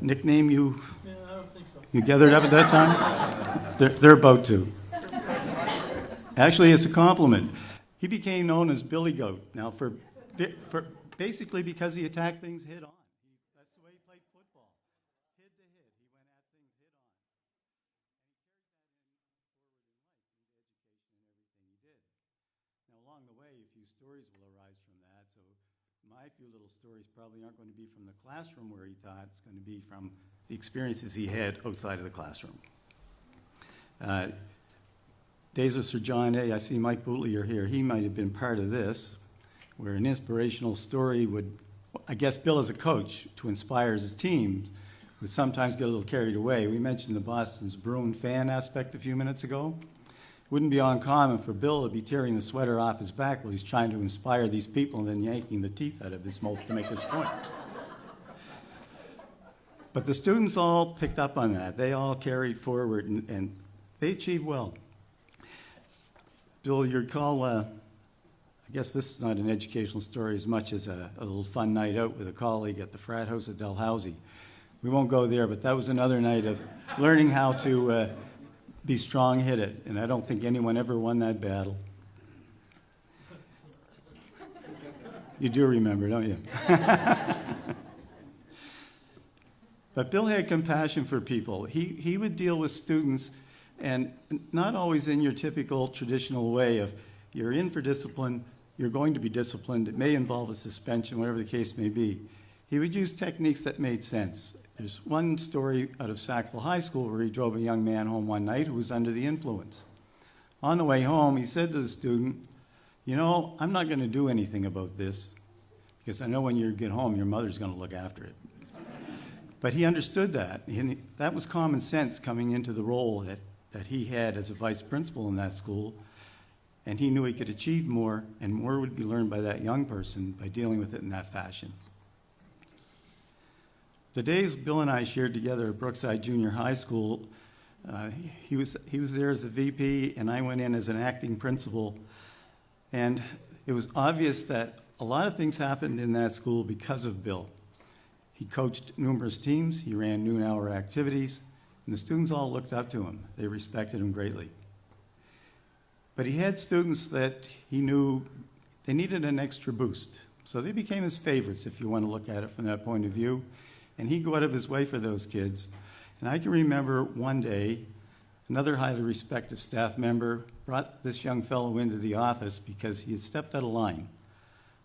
nickname you Yeah, I don't think so. you gathered up at that time? They're about to. Actually, it's a compliment. He became known as Billy Goat. Now, for basically because he attacked things head on. That's the way he played football. Hit to hit. He went at things head on. And he carried that forward in life into education and everything he did. Now, along the way, a few stories will arise from that. So my few little stories probably aren't going to be from the classroom where he taught. It's going to be from the experiences he had outside of the classroom. Days of Sir John A. I see Mike Bootlier here. He might have been part of this, where an inspirational story would, I guess Bill as a coach to inspire his teams, would sometimes get a little carried away. We mentioned the Boston's Bruin fan aspect a few minutes ago. It wouldn't be uncommon for Bill to be tearing the sweater off his back while he's trying to inspire these people and then yanking the teeth out of his mouth to make his point. But the students all picked up on that. They all carried forward and they achieved well. Bill, you recall, I guess this is not an educational story as much as a little fun night out with a colleague at the frat house at Dalhousie. We won't go there, but that was another night of learning how to be strong-headed, and I don't think anyone ever won that battle. You do remember, don't you? But Bill had compassion for people. He would deal with students, and not always in your typical traditional way of you're in for discipline, you're going to be disciplined, it may involve a suspension, whatever the case may be. He would use techniques that made sense. There's one story out of Sackville High School where he drove a young man home one night who was under the influence. On the way home, he said to the student, you know, I'm not going to do anything about this because I know when you get home, your mother's going to look after it. But he understood that. That was common sense coming into the role that he had as a vice principal in that school, and he knew he could achieve more, and more would be learned by that young person by dealing with it in that fashion. The days Bill and I shared together at Brookside Junior High School, he was there as the VP, and I went in as an acting principal, and it was obvious that a lot of things happened in that school because of Bill. He coached numerous teams, he ran noon-hour activities, and the students all looked up to him. They respected him greatly. But he had students that he knew they needed an extra boost. So they became his favorites, if you want to look at it from that point of view. And he'd go out of his way for those kids. And I can remember one day, another highly respected staff member brought this young fellow into the office because he had stepped out of line.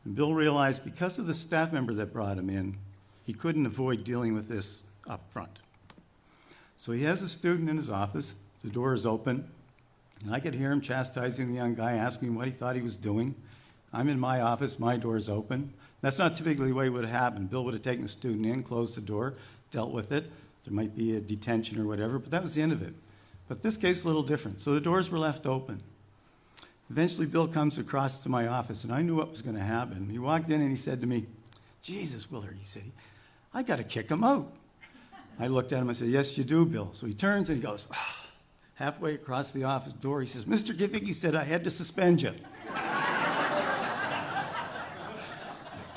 And Bill realized because of the staff member that brought him in, he couldn't avoid dealing with this up front. So he has a student in his office, the door is open, and I could hear him chastising the young guy, asking him what he thought he was doing. I'm in my office, my door's open. That's not typically the way it would have happened. Bill would have taken the student in, closed the door, dealt with it. There might be a detention or whatever, but that was the end of it. But this case is a little different. So the doors were left open. Eventually, Bill comes across to my office, and I knew what was going to happen. He walked in and he said to me, Jesus, Willard, he said, I got to kick him out. I looked at him, I said, yes, you do, Bill. So he turns and he goes, halfway across the office door, he says, Mr. Givig, he said, I had to suspend you.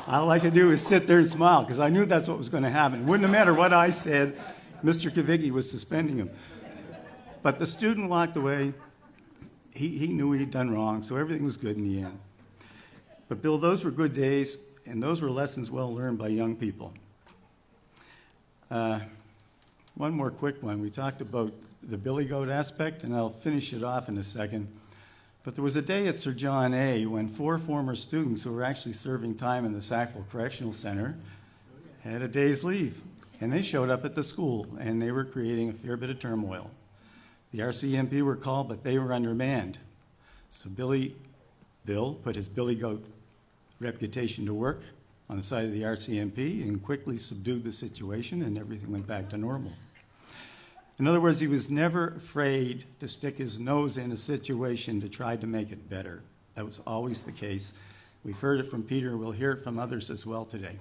All I could do was sit there and smile because I knew that's what was going to happen. It wouldn't have mattered what I said, Mr. Kavicki was suspending him. But the student walked away. He knew he'd done wrong, so everything was good in the end. But Bill, those were good days, and those were lessons well learned by young people. One more quick one. We talked about the Billy Goat aspect, and I'll finish it off in a second. But there was a day at Sir John A. when 4 former students who were actually serving time in the Sackville Correctional Center had a day's leave. And they showed up at the school, and they were creating a fair bit of turmoil. The RCMP were called, but they were undermanned. So Bill put his Billy Goat reputation to work on the side of the RCMP and quickly subdued the situation, and everything went back to normal. In other words, he was never afraid to stick his nose in a situation to try to make it better. That was always the case. We've heard it from Peter, and we'll hear it from others as well today.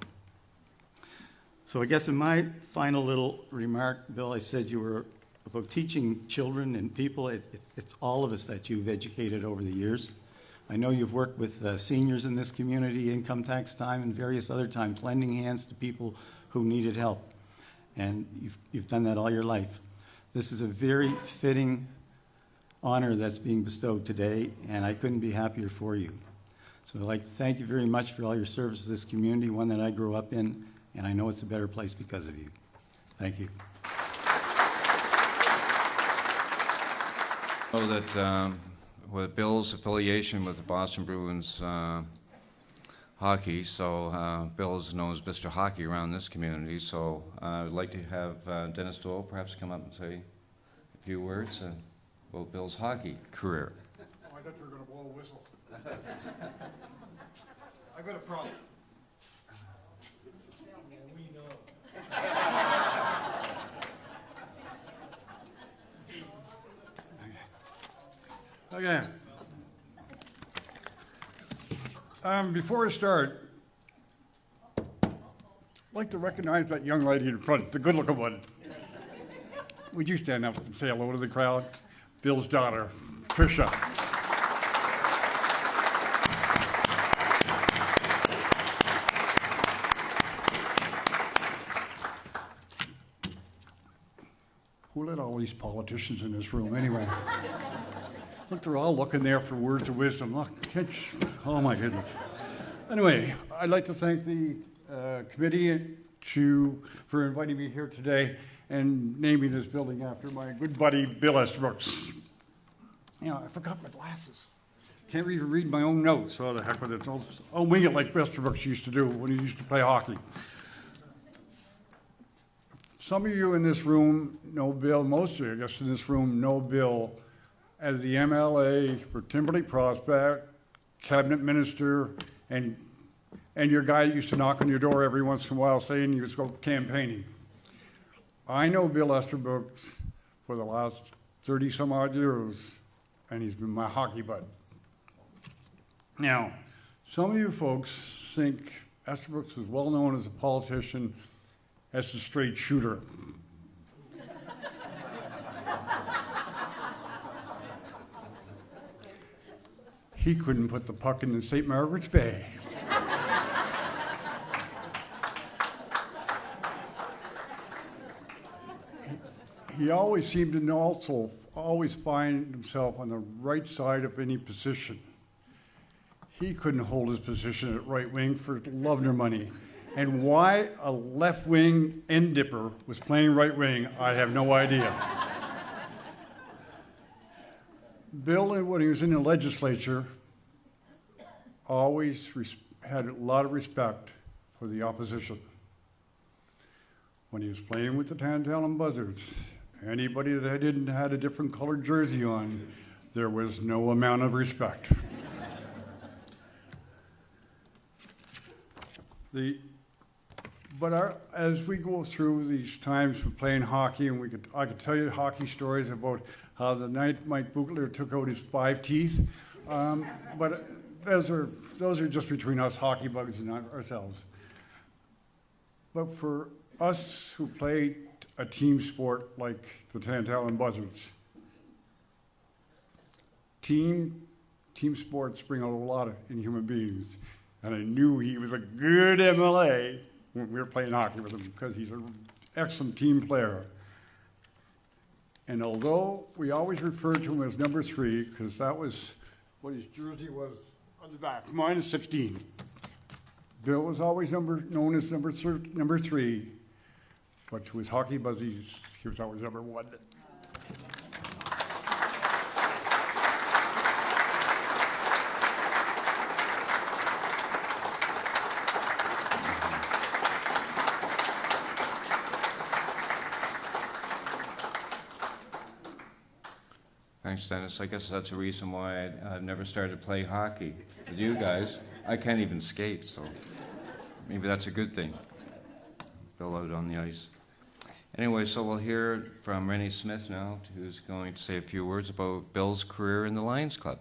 So I guess in my final little remark, Bill, I said you were about teaching children and people. It's all of us that you've educated over the years. I know you've worked with seniors in this community, income tax time, and various other times, lending hands to people who needed help. and you've done that all your life. This is a very fitting honor that's being bestowed today, and I couldn't be happier for you. So I'd like to thank you very much for all your service to this community, one that I grew up in, and I know it's a better place because of you. Thank you. I know that with Bill's affiliation with the Boston Bruins hockey, so Bill is known as Mr. Hockey around this community, so I'd like to have Dennis Doyle perhaps come up and say a few words about Bill's hockey career. Oh, I thought you were going to blow a whistle. I've got a problem. We know. Okay. Before I start, I'd like to recognize that young lady in front, the good-looking one. Would you stand up and say hello to the crowd? Bill's daughter, Tricia. Who let all these politicians in this room anyway? Look, they're all looking there for words of wisdom. Look, oh my goodness. Anyway, I'd like to thank the committee for inviting me here today and naming this building after my good buddy, Bill Estabrooks. You know, I forgot my glasses. Can't even read my own notes, so the heck with it. I'll wing it like Estabrooks used to do when he used to play hockey. Some of you in this room know Bill, most of you, I guess, in this room know Bill as the MLA for Timberlake Prospect, cabinet minister, and your guy that used to knock on your door every once in a while saying he was going campaigning. I know Bill Estabrooks for the last 30-some odd years, and he's been my hockey bud. Now, some of you folks think Estabrooks is well known as a politician as a straight shooter. He couldn't put the puck in the St. Margaret's Bay. He always seemed to also always find himself on the right side of any position. He couldn't hold his position at right wing for love nor money. And why a left wing end dipper was playing right wing, I have no idea. Bill, when he was in the legislature, always had a lot of respect for the opposition. When he was playing with the Tantalum Buzzards, anybody that didn't have a different colored jersey on, there was no amount of respect. As we go through these times of playing hockey, and I could tell you hockey stories about how the night Mike Bugler took out his 5 teeth, but those are just between us hockey bugs and ourselves. But for us who play a team sport like the Tantalum Buzzards, team sports bring out a lot in human beings. And I knew he was a good MLA when we were playing hockey with him because he's an excellent team player. And although we always referred to him as number 3, because that was what his jersey was on the back, mine is 16. Bill was always known as number 3, but to his hockey buddies, he was always number 1. Thanks, Dennis. I guess that's the reason why I've never started to play hockey with you guys. I can't even skate, so maybe that's a good thing. Bill out on the ice. Anyway, so we'll hear from Rennie Smith now, who's going to say a few words about Bill's career in the Lions Club.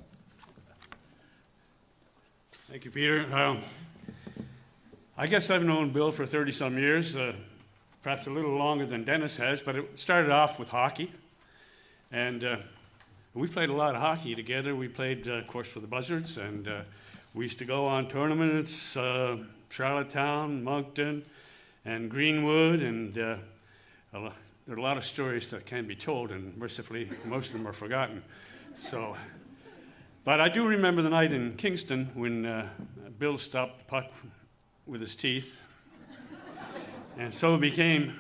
Thank you, Peter. I guess I've known Bill for 30-some years, perhaps a little longer than Dennis has, but it started off with hockey. And we played a lot of hockey together. We played, of course, for the Buzzards, and we used to go on tournaments, Charlottetown, Moncton, and Greenwood, and there are a lot of stories that can be told, and mercifully, most of them are forgotten. So, but I do remember the night in Kingston when Bill stopped the puck with his teeth, and so became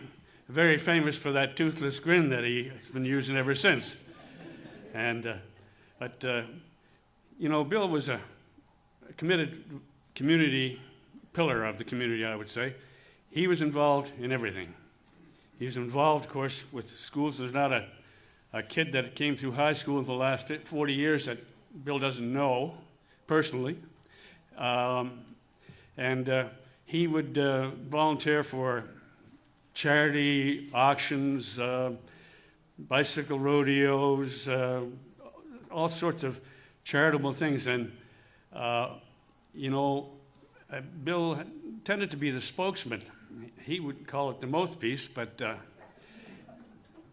very famous for that toothless grin that he has been using ever since. And, you know, Bill was a committed community pillar of the community, I would say. He was involved in everything. He was involved, of course, with schools. There's not a kid that came through high school in the last 40 years that Bill doesn't know personally. He would volunteer for charity auctions, bicycle rodeos, all sorts of charitable things. And, you know, Bill tended to be the spokesman. He would call it the mouthpiece, but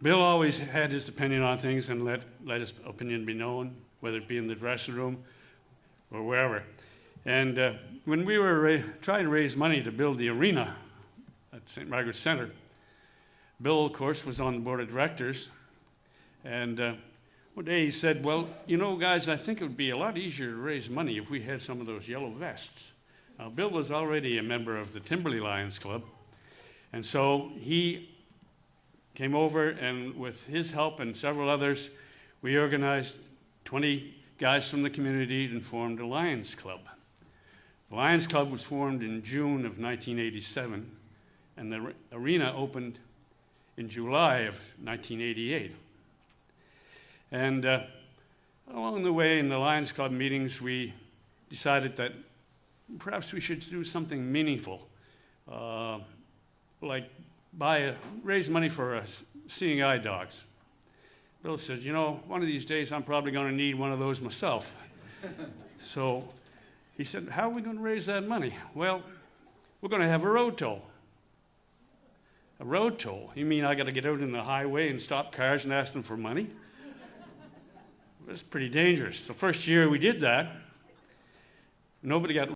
Bill always had his opinion on things and let his opinion be known, whether it be in the dressing room or wherever. And when we were trying to raise money to build the arena at St. Margaret's Centre, Bill, of course, was on the board of directors. And one day he said, well, you know, guys, I think it would be a lot easier to raise money if we had some of those yellow vests. Now, Bill was already a member of the Timberley Lions Club. And so he came over, and with his help and several others, we organized 20 guys from the community and formed a Lions Club. The Lions Club was formed in June of 1987, and the arena opened in July of 1988. And along the way in the Lions Club meetings, we decided that perhaps we should do something meaningful, like raise money for seeing eye dogs. Bill said, you know, one of these days I'm probably going to need one of those myself. So he said, how are we going to raise that money? Well, we're going to have a road toll. A road toll? You mean I got to get out in the highway and stop cars and ask them for money? It was pretty dangerous. The first year we did that, nobody got